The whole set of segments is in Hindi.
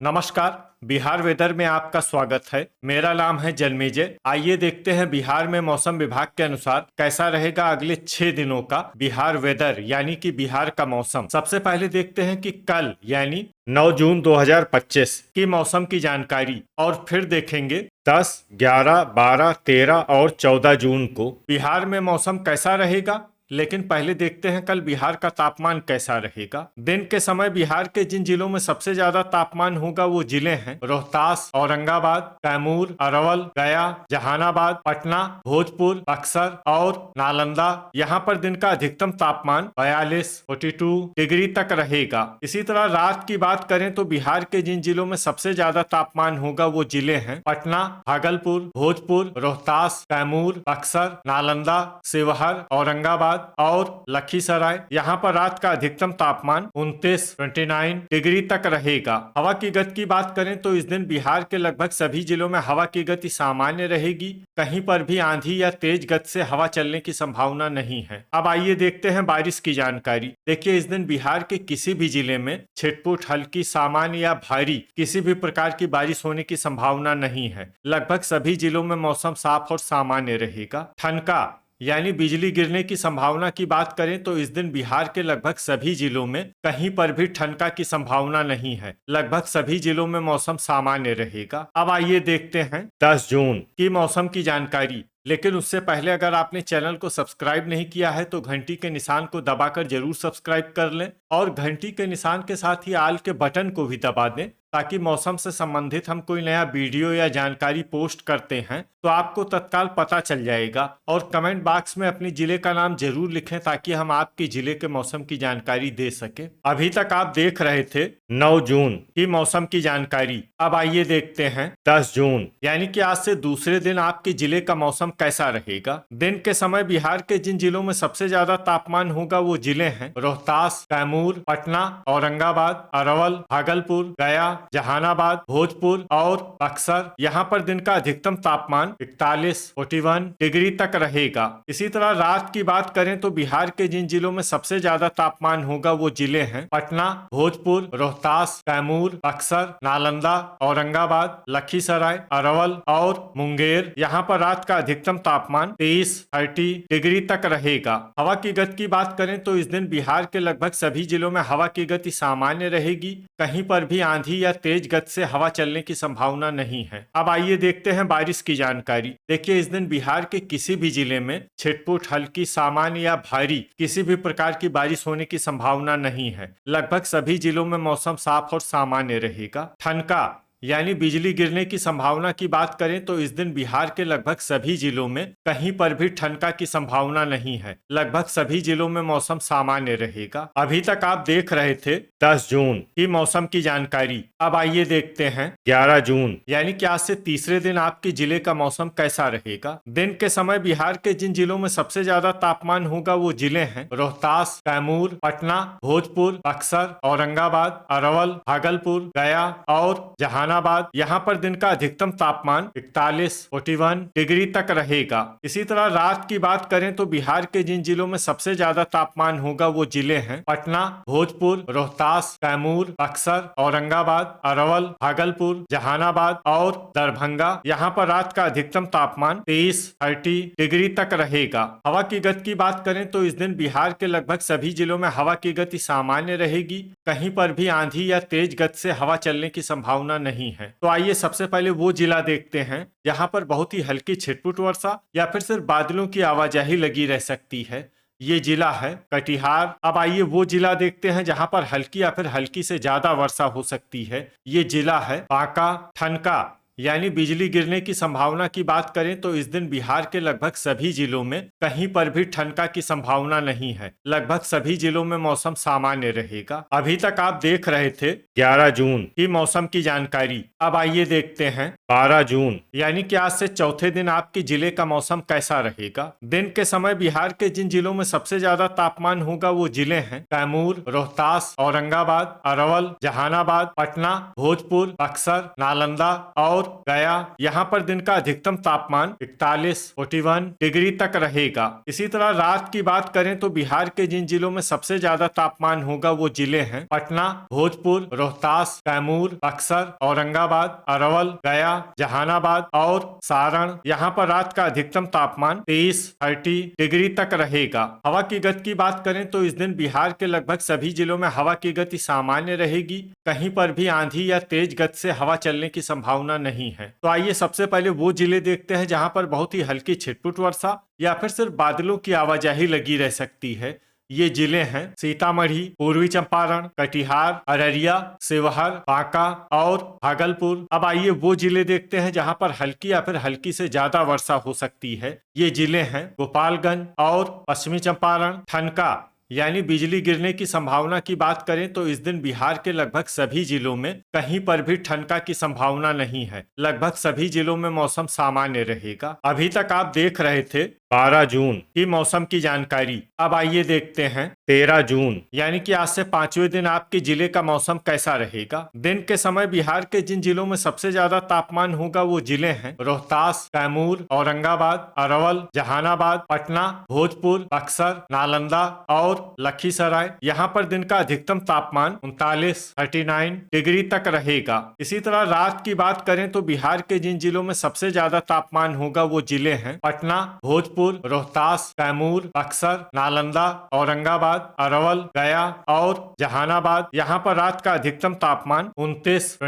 नमस्कार। बिहार वेदर में आपका स्वागत है। मेरा नाम है जन्मेजय। आइए देखते हैं बिहार में मौसम विभाग के अनुसार कैसा रहेगा अगले 6 दिनों का बिहार वेदर यानी कि बिहार का मौसम। सबसे पहले देखते हैं कि कल यानी 9 जून 2025 की मौसम की जानकारी और फिर देखेंगे 10, 11, 12, 13 और 14 जून को बिहार में मौसम कैसा रहेगा। लेकिन पहले देखते हैं कल बिहार का तापमान कैसा रहेगा। दिन के समय बिहार के जिन जिलों में सबसे ज्यादा तापमान होगा वो जिले हैं रोहतास, औरंगाबाद, कैमूर, अरवल, गया, जहानाबाद, पटना, भोजपुर, बक्सर और नालंदा। यहाँ पर दिन का अधिकतम तापमान 42 डिग्री तक रहेगा। इसी तरह रात की बात करें तो बिहार के जिन जिलों में सबसे ज्यादा तापमान होगा वो जिले हैं पटना, भागलपुर, भोजपुर, रोहतास, कैमूर, बक्सर, नालंदा, शिवहर, औरंगाबाद और लखीसराय। यहाँ पर रात का अधिकतम तापमान 29 डिग्री तक रहेगा। हवा की गति की बात करें तो इस दिन बिहार के लगभग सभी जिलों में हवा की गति सामान्य रहेगी। कहीं पर भी आंधी या तेज गति से हवा चलने की संभावना नहीं है। अब आइए देखते हैं बारिश की जानकारी। देखिए, इस दिन बिहार के किसी भी जिले में छिटपुट, हल्की, सामान्य या भारी किसी भी प्रकार की बारिश होने की संभावना नहीं है। लगभग सभी जिलों में मौसम साफ और सामान्य रहेगा। ठनका यानी बिजली गिरने की संभावना की बात करें तो इस दिन बिहार के लगभग सभी जिलों में कहीं पर भी ठनका की संभावना नहीं है। लगभग सभी जिलों में मौसम सामान्य रहेगा। अब आइए देखते हैं 10 जून की मौसम की जानकारी। लेकिन उससे पहले अगर आपने चैनल को सब्सक्राइब नहीं किया है तो घंटी के निशान को दबाकर जरूर सब्सक्राइब कर लें और घंटी के निशान के साथ ही आल के बटन को भी दबा दें ताकि मौसम से संबंधित हम कोई नया वीडियो या जानकारी पोस्ट करते हैं तो आपको तत्काल पता चल जाएगा। और कमेंट बॉक्स में अपने जिले का नाम जरूर लिखें ताकि हम आपके जिले के मौसम की जानकारी दे सके। अभी तक आप देख रहे थे 9 जून की मौसम की जानकारी। अब आइए देखते हैं 10 जून यानी कि आज से दूसरे दिन आपके जिले का मौसम कैसा रहेगा। दिन के समय बिहार के जिन जिलों में सबसे ज्यादा तापमान होगा वो जिले हैं रोहतास, कैमूर, पटना, औरंगाबाद, अरवल, भागलपुर, गया, जहानाबाद, भोजपुर और बक्सर। यहाँ पर दिन का अधिकतम तापमान 41 डिग्री तक रहेगा। इसी तरह रात की बात करें तो बिहार के जिन जिलों में सबसे ज्यादा तापमान होगा वो जिले हैं पटना, भोजपुर, रोहतास, कैमूर, बक्सर, नालंदा, औरंगाबाद, लखीसराय, अरवल और मुंगेर। यहाँ पर रात का अधिकतम तापमान 30 डिग्री तक रहेगा। हवा की गति की बात करें तो इस दिन बिहार के लगभग सभी जिलों में हवा की गति सामान्य रहेगी। कहीं पर भी आंधी या तेज गति से हवा चलने की संभावना नहीं है। अब आइए देखते हैं बारिश की जानकारी। देखिए, इस दिन बिहार के किसी भी जिले में छिटपुट, हल्की, सामान्य या भारी किसी भी प्रकार की बारिश होने की संभावना नहीं है। लगभग सभी जिलों में मौसम साफ और सामान्य रहेगा। ठनका यानी बिजली गिरने की संभावना की बात करें तो इस दिन बिहार के लगभग सभी जिलों में कहीं पर भी ठनका की संभावना नहीं है। लगभग सभी जिलों में मौसम सामान्य रहेगा। अभी तक आप देख रहे थे 10 जून की मौसम की जानकारी। अब आइए देखते हैं 11 जून यानी कि आज से तीसरे दिन आपके जिले का मौसम कैसा रहेगा। दिन के समय बिहार के जिन जिलों में सबसे ज्यादा तापमान होगा वो जिले हैं रोहतास, कैमूर, पटना, भोजपुर, बक्सर, औरंगाबाद, अरवल, भागलपुर, गया और जहानाबाद। यहाँ पर दिन का अधिकतम तापमान 41 डिग्री तक रहेगा। इसी तरह रात की बात करें तो बिहार के जिन जिलों में सबसे ज्यादा तापमान होगा वो जिले हैं पटना, भोजपुर, रोहतास, कैमूर, बक्सर, औरंगाबाद, अरवल, भागलपुर, जहानाबाद और दरभंगा। यहाँ पर रात का अधिकतम तापमान 30 डिग्री तक रहेगा। हवा की गति की बात करें तो इस दिन बिहार के लगभग सभी जिलों में हवा की गति सामान्य रहेगी। कहीं पर भी आंधी या तेज गति से हवा चलने की संभावना नहीं है। तो आइए सबसे पहले वो जिला देखते हैं जहां पर बहुत ही हल्की छिटपुट वर्षा या फिर सिर्फ बादलों की आवाजाही लगी रह सकती है। ये जिला है कटिहार। अब आइए वो जिला देखते हैं जहां पर हल्की या फिर हल्की से ज्यादा वर्षा हो सकती है। ये जिला है बांका। ठनका यानी बिजली गिरने की संभावना की बात करें तो इस दिन बिहार के लगभग सभी जिलों में कहीं पर भी ठनका की संभावना नहीं है। लगभग सभी जिलों में मौसम सामान्य रहेगा। अभी तक आप देख रहे थे 11 जून की मौसम की जानकारी। अब आइए देखते हैं 12 जून यानी कि आज से चौथे दिन आपके जिले का मौसम कैसा रहेगा। दिन के समय बिहार के जिन जिलों में सबसे ज्यादा तापमान होगा वो जिले हैं कैमूर, रोहतास, औरंगाबाद, अरवल, जहानाबाद, पटना, भोजपुर, बक्सर, नालंदा और गया यहाँ पर दिन का अधिकतम तापमान 41 डिग्री तक रहेगा। इसी तरह रात की बात करें तो बिहार के जिन जिलों में सबसे ज्यादा तापमान होगा वो जिले हैं पटना, भोजपुर, रोहतास, कैमूर, बक्सर, औरंगाबाद, अरवल, गया, जहानाबाद और सारण। यहाँ पर रात का अधिकतम तापमान 30 डिग्री तक रहेगा। हवा की गति की बात करें तो इस दिन बिहार के लगभग सभी जिलों में हवा की गति सामान्य रहेगी। कहीं पर भी आंधी या तेज गति से हवा चलने की संभावना नहीं है। तो आइए सबसे पहले वो जिले देखते हैं जहां पर बहुत ही हल्की छिटपुट वर्षा या फिर सिर्फ बादलों की आवाजाही लगी रह सकती है। ये जिले हैं सीतामढ़ी, पूर्वी चंपारण, कटिहार, अररिया, शिवहर, बांका और भागलपुर। अब आइए वो जिले देखते हैं जहां पर हल्की या फिर हल्की से ज्यादा वर्षा हो सकती है। ये जिले हैं गोपालगंज और पश्चिमी चंपारण। ठनका यानी बिजली गिरने की संभावना की बात करें तो इस दिन बिहार के लगभग सभी जिलों में कहीं पर भी ठनका की संभावना नहीं है। लगभग सभी जिलों में मौसम सामान्य रहेगा। अभी तक आप देख रहे थे 12 जून की मौसम की जानकारी। अब आइए देखते हैं 13 जून यानी कि आज से 5वें दिन आपके जिले का मौसम कैसा रहेगा। दिन के समय बिहार के जिन जिलों में सबसे ज्यादा तापमान होगा वो जिले हैं रोहतास, कैमूर, औरंगाबाद, अरवल, जहानाबाद, पटना, भोजपुर, बक्सर, नालंदा और लखीसराय। यहाँ पर दिन का अधिकतम तापमान 39 डिग्री तक रहेगा। इसी तरह रात की बात करें तो बिहार के जिन जिलों में सबसे ज्यादा तापमान होगा वो जिले हैं पटना, भोजपुर, रोहतास, कैमूर, बक्सर, नालंदा, औरंगाबाद, अरवल, गया और जहानाबाद। यहाँ पर रात का अधिकतम तापमान 29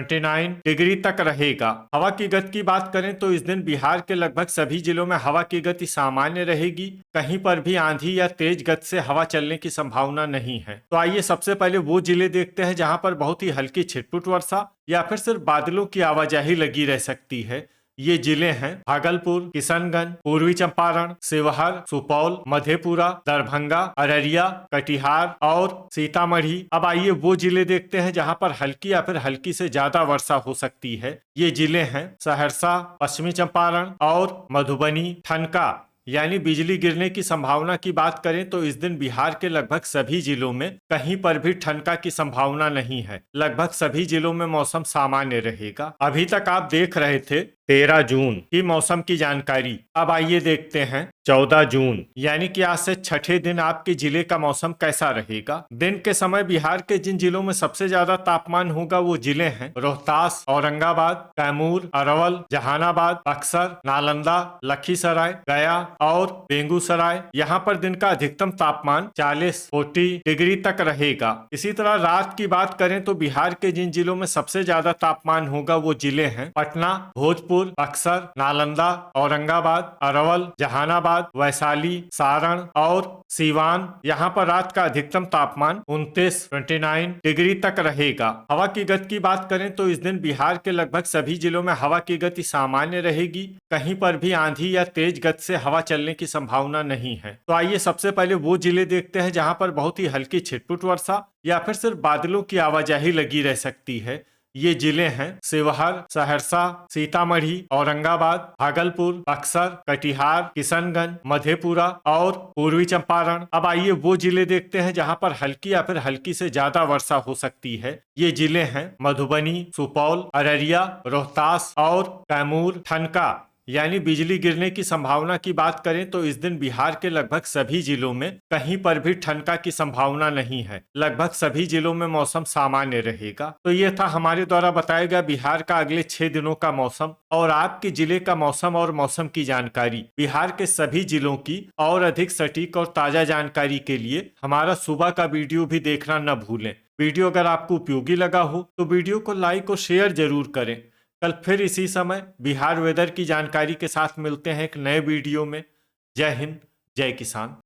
डिग्री तक रहेगा। हवा की गति की बात करें तो इस दिन बिहार के लगभग सभी जिलों में हवा की गति सामान्य रहेगी। कहीं पर भी आंधी या तेज गति से हवा चलने की संभावना नहीं है। तो आइए सबसे पहले वो जिले देखते हैं जहां पर बहुत ही हल्की छिटपुट वर्षा या फिर सिर्फ बादलों की आवाजाही लगी रह सकती है। ये जिले हैं भागलपुर, किशनगंज, पूर्वी चंपारण, शिवहर, सुपौल, मधेपुरा, दरभंगा, अररिया, कटिहार और सीतामढ़ी। अब आइए वो जिले देखते हैं जहां पर हल्की या फिर हल्की से ज्यादा वर्षा हो सकती है। ये जिले हैं सहरसा, पश्चिमी चंपारण और मधुबनी। ठनका यानी बिजली गिरने की संभावना की बात करें तो इस दिन बिहार के लगभग सभी जिलों में कहीं पर भी ठनका की संभावना नहीं है। लगभग सभी जिलों में मौसम सामान्य रहेगा। अभी तक आप देख रहे थे 13 जून की मौसम की जानकारी। अब आइए देखते हैं 14 जून यानी कि आज से छठे दिन आपके जिले का मौसम कैसा रहेगा। दिन के समय बिहार के जिन जिलों में सबसे ज्यादा तापमान होगा वो जिले हैं रोहतास, औरंगाबाद, कैमूर, अरवल, जहानाबाद, बक्सर, नालंदा, लखीसराय, गया और बेगूसराय। यहाँ पर दिन का अधिकतम तापमान 40 डिग्री तक रहेगा। इसी तरह रात की बात करें तो बिहार के जिन जिलों में सबसे ज्यादा तापमान होगा वो जिले हैं पटना, भोजपुर, बक्सर, नालंदा, औरंगाबाद, अरवल, जहानाबाद, वैशाली, सारण और सीवान। यहाँ पर रात का अधिकतम तापमान 29 डिग्री तक रहेगा। हवा की गति की बात करें तो इस दिन बिहार के लगभग सभी जिलों में हवा की गति सामान्य रहेगी। कहीं पर भी आंधी या तेज गति से हवा चलने की संभावना नहीं है। तो आइए सबसे पहले वो जिले देखते हैं जहां पर बहुत ही हल्की छिटपुट वर्षा या फिर सिर्फ बादलों की आवाजाही लगी रह सकती है। ये जिले हैं शिवहर, सहरसा, सीतामढ़ी, औरंगाबाद, भागलपुर, बक्सर, कटिहार, किशनगंज, मधेपुरा और पूर्वी चंपारण। अब आइए वो जिले देखते हैं जहां पर हल्की या फिर हल्की से ज्यादा वर्षा हो सकती है। ये जिले हैं मधुबनी, सुपौल, अररिया, रोहतास और कैमूर। ठनका यानी बिजली गिरने की संभावना की बात करें तो इस दिन बिहार के लगभग सभी जिलों में कहीं पर भी ठनका की संभावना नहीं है। लगभग सभी जिलों में मौसम सामान्य रहेगा। तो ये था हमारे द्वारा बताया गया बिहार का अगले 6 दिनों का मौसम और आपके जिले का मौसम और मौसम की जानकारी। बिहार के सभी जिलों की और अधिक सटीक और ताजा जानकारी के लिए हमारा सुबह का वीडियो भी देखना न भूलें। वीडियो अगर आपको उपयोगी लगा हो तो वीडियो को लाइक और शेयर जरूर करें। कल फिर इसी समय बिहार वेदर की जानकारी के साथ मिलते हैं एक नए वीडियो में। जय हिंद, जय किसान।